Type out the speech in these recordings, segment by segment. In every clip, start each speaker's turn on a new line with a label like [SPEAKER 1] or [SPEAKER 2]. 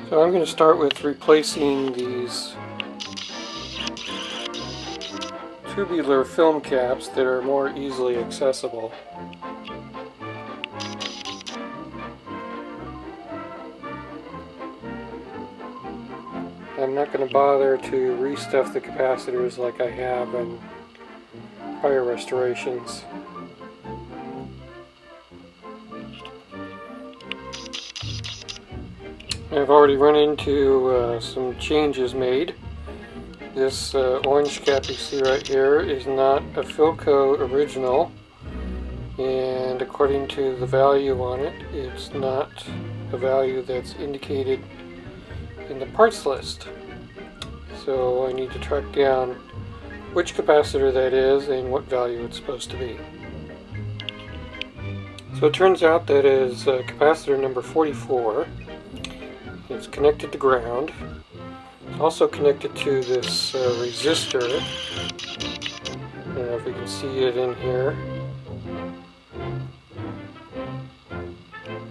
[SPEAKER 1] So I'm going to start with replacing these tubular film caps that are more easily accessible. I'm not going to bother to restuff the capacitors like I have in prior restorations. I've already run into some changes made. This orange cap you see right here is not a Philco original, and according to the value on it, it's not a value that's indicated in the parts list. So I need to track down which capacitor that is and what value it's supposed to be. So it turns out that is capacitor number 44. It's connected to ground. It's also connected to this resistor. I don't know if you can see it in here.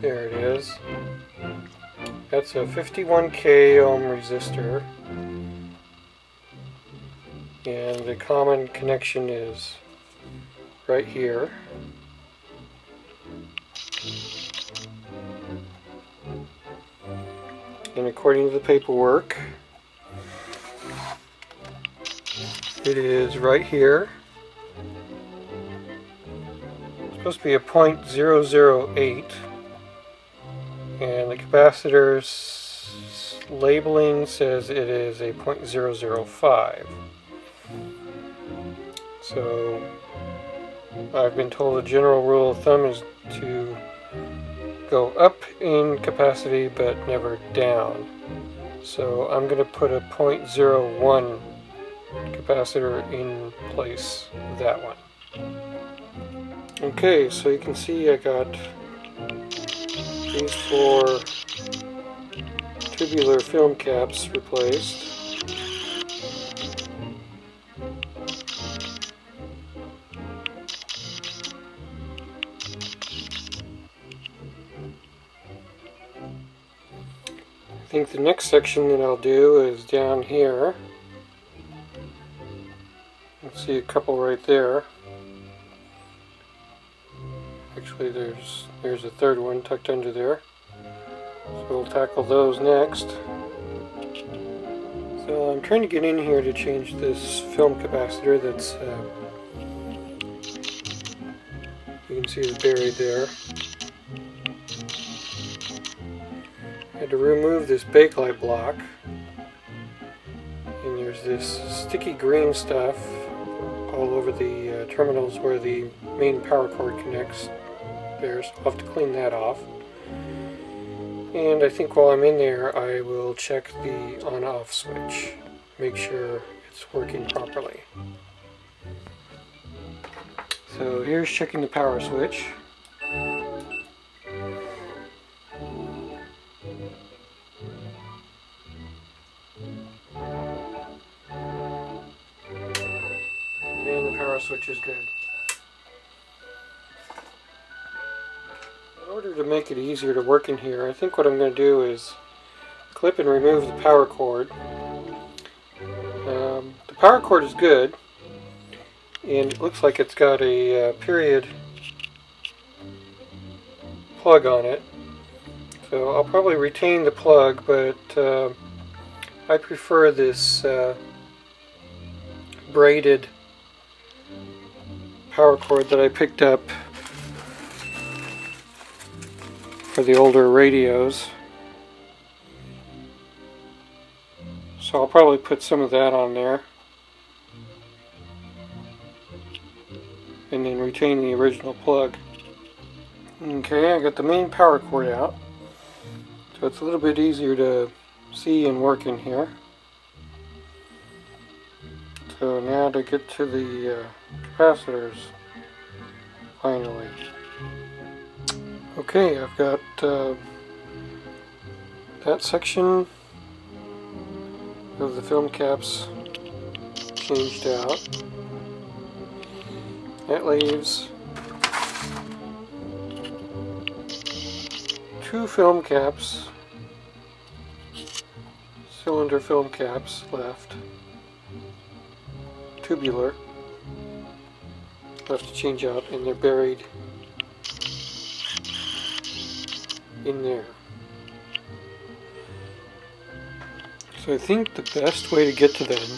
[SPEAKER 1] There it is. That's a 51K ohm resistor. And the common connection is right here. And according to the paperwork, it is right here. It's supposed to be a 0.008, and the capacitor's labeling says it is a 0.005. So I've been told a general rule of thumb is to go up in capacity but never down. So I'm going to put a 0.01 capacitor in place of that one. Okay, so you can see I got these 4 tubular film caps replaced. I think the next section that I'll do is down here. You can see a couple right there. Actually, there's a third one tucked under there. So we'll tackle those next. So I'm trying to get in here to change this film capacitor that's you can see is buried there. I had to remove this bakelite block, and there's this sticky green stuff all over the terminals where the main power cord connects there, so I'll have to clean that off. And I think while I'm in there I will check the on-off switch, make sure it's working properly. So here's checking the power switch. And the power switch is good. In order to make it easier to work in here, I think what I'm going to do is clip and remove the power cord. The power cord is good, and it looks like it's got a period plug on it. So I'll probably retain the plug, but I prefer this braided power cord that I picked up for the older radios. So I'll probably put some of that on there and then retain the original plug. Okay, I got the main power cord out, so it's a little bit easier to see and work in here. So now to get to the capacitors, finally. Okay, I've got that section of the film caps changed out. That leaves 2 film caps cylinder film caps left. Tubular left to change out, and they're buried in there. So I think the best way to get to them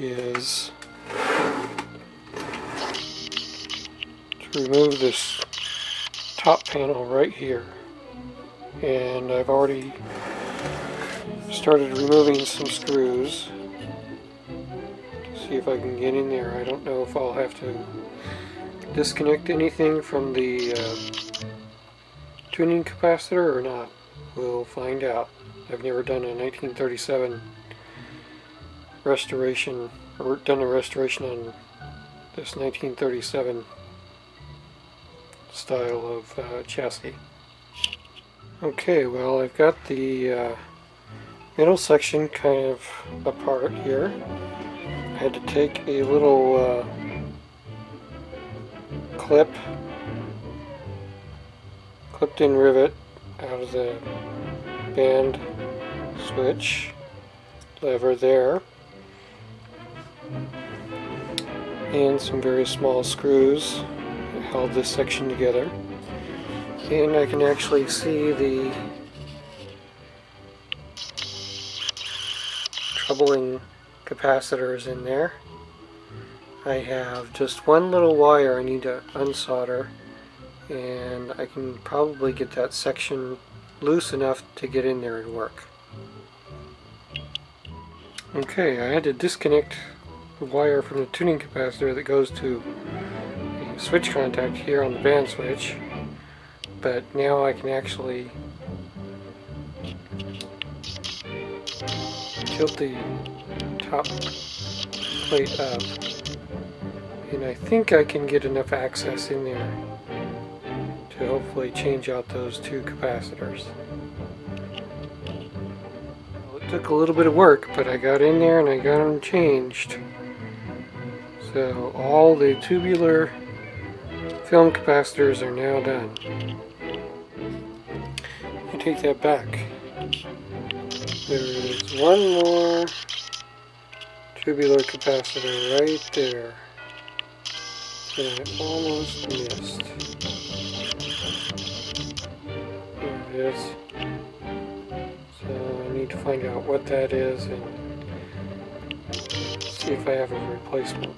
[SPEAKER 1] is to remove this top panel right here. And I've already started removing some screws to see if I can get in there. I don't know if I'll have to disconnect anything from the tuning capacitor or not. We'll find out. I've never done a 1937 restoration, or done a restoration on this 1937 style of chassis. Okay, well, I've got the middle section kind of apart here. I had to take a little clipped in rivet out of the band switch lever there, and some very small screws that held this section together. And I can actually see the troubling capacitors in there. I have just one little wire I need to unsolder, and I can probably get that section loose enough to get in there and work. Okay, I had to disconnect the wire from the tuning capacitor that goes to the switch contact here on the band switch, but now I can actually tilt the top plate up, and I think I can get enough access in there to hopefully change out those two capacitors. Well, it took a little bit of work, but I got in there and I got them changed. So all the tubular film capacitors are now done. I take that back. There is one more tubular capacitor right there that I almost missed. There it is. So I need to find out what that is and see if I have a replacement.